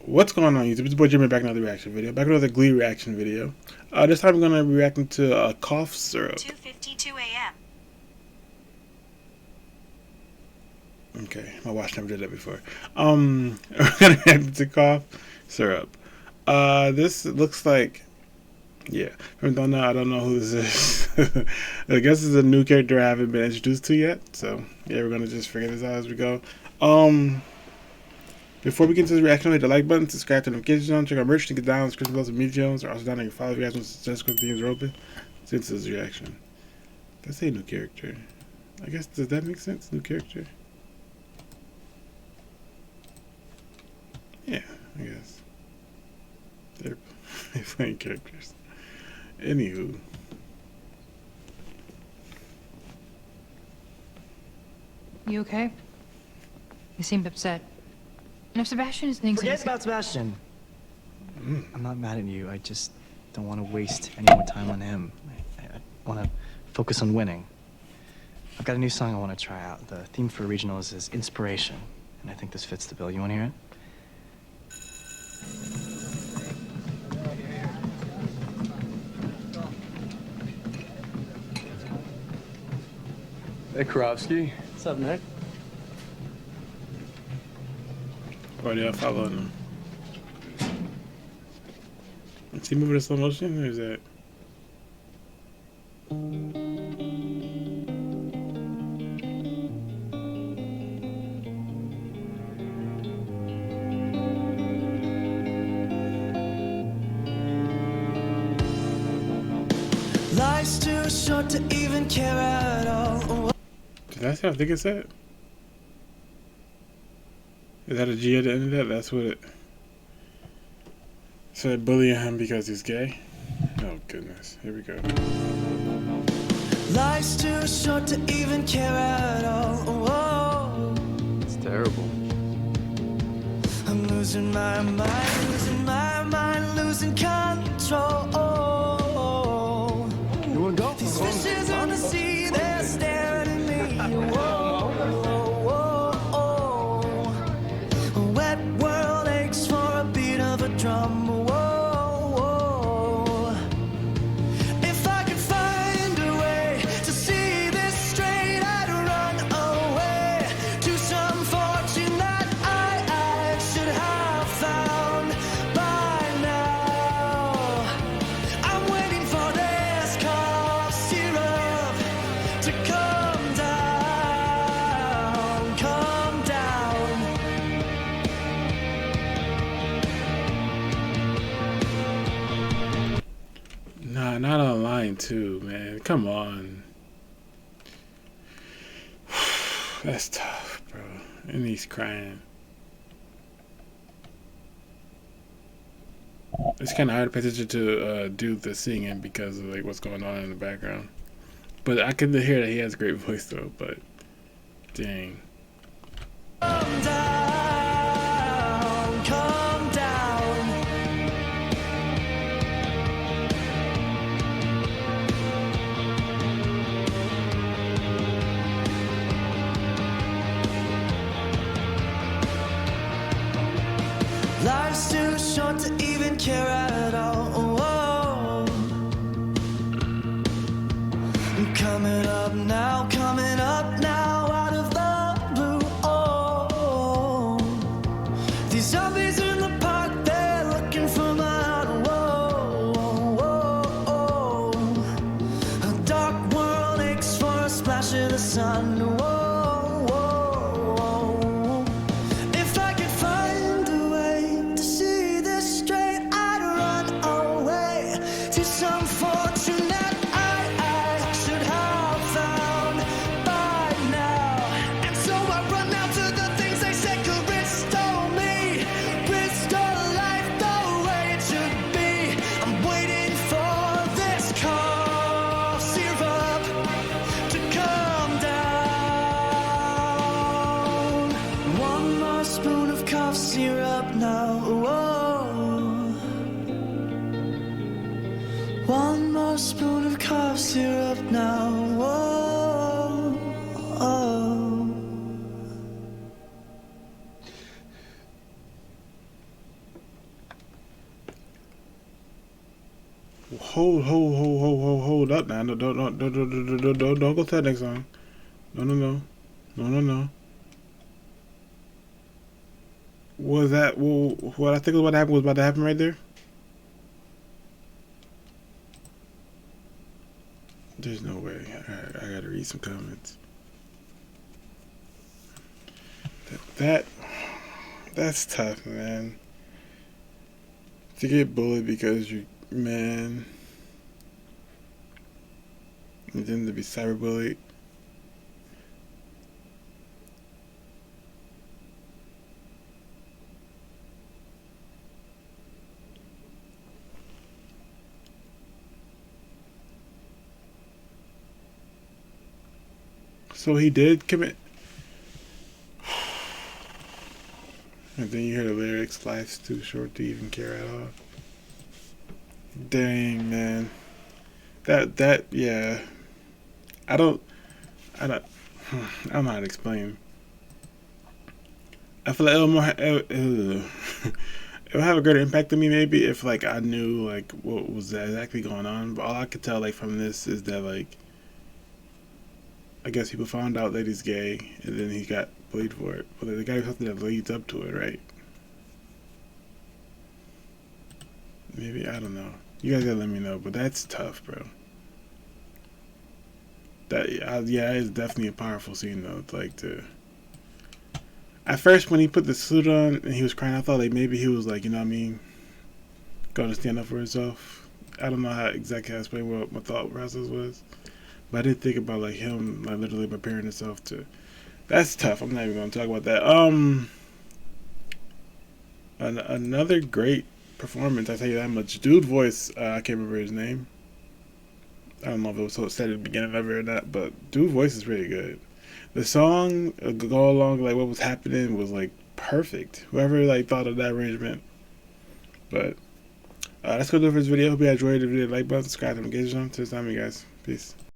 What's going on, YouTube? It's your boy Jimmy back with another reaction video. Back with another Glee reaction video. This time I'm going to be reacting to cough syrup. 2:52 a.m. Okay, my watch never did that before. We're going to react to cough syrup. This looks like, yeah. I don't know who this is. I guess it's a new character I haven't been introduced to yet. So yeah, we're going to just figure this out as we go. Before we get into this reaction, hit the like button, subscribe to the notifications on, check out merch to get down, description below some media Jones, or also down there you can follow if you guys want to suggest because things are open. Since this reaction. Let's say new character. I guess, does that make sense? New character? Yeah, I guess. They're playing characters. Anywho. You okay? You seemed upset. And if Sebastian is thinking... Forget about Sebastian. I'm not mad at you. I just don't want to waste any more time on him. I want to focus on winning. I've got a new song I want to try out. The theme for regionals is inspiration, and I think this fits the bill. You want to hear it? Hey, Karofsky. What's up, Nick? Or are they following him? Is he moving in slow motion or is that? Life's too short to even care at all. Did I say I think it's that? Is that a G at the end of that? That's what it. So they're bullying him because he's gay? Oh goodness. Here we go. Life's too short to even care at all. It's terrible. I'm losing my mind, losing control. You wanna go? These fishes on the sea, they're staring at me. A wet world aches for a beat of a drum. If I could find a way to see this straight, I'd run away to some fortune that I should have found by now. I'm waiting for this cough syrup to come down, come down. Nah, not online too, man. Come on. That's tough, bro. And he's crying. It's kind of hard to pay attention to do the singing because of like what's going on in the background. But I can hear that he has a great voice though. But dang. Come down, come down. Life's too short to even care at all. Coming up now, out of the blue. These zombies in the park, they're looking for blood. A dark world aches for a splash of the sun. If I could find a way to see this straight, I'd run away to some fortune that I should have found by now. And so I run out to the things they said could restore me, restore Hold up now. No, don't go to that next song. No. Was that what I think was what happened was about to happen right there? There's no way. I gotta read some comments. That's tough, man. To get bullied because you man, and then to be cyberbullied. So he did commit. And then you hear the lyrics, life's too short to even care at all. Dang, man. Yeah. I don't I don't know how to explain. I feel like it'll have a greater impact on me maybe if like I knew like what was exactly going on. But all I could tell like from this is that like I guess people found out that he's gay and then he got bullied for it. But the guy was something that leads up to it, right? Maybe, I don't know. You guys gotta let me know, but that's tough, bro. Yeah, it's definitely a powerful scene though. It's like at first when he put the suit on and he was crying, I thought like maybe he was like, you know what I mean, going to stand up for himself. I don't know how exactly how to explain what my thought process was, but I did think about like him like literally preparing himself to. That's tough. I'm not even gonna talk about that. Another great performance. I tell you that much. Dude voice. I can't remember his name. I don't know if it was so said at the beginning of it or not, but dude voice is really good. The song go along like what was happening was like perfect. Whoever like thought of that arrangement. But let's go do it for this video. Hope you enjoyed the video. Like button, subscribe, and engage on. Till next time, you guys. Peace.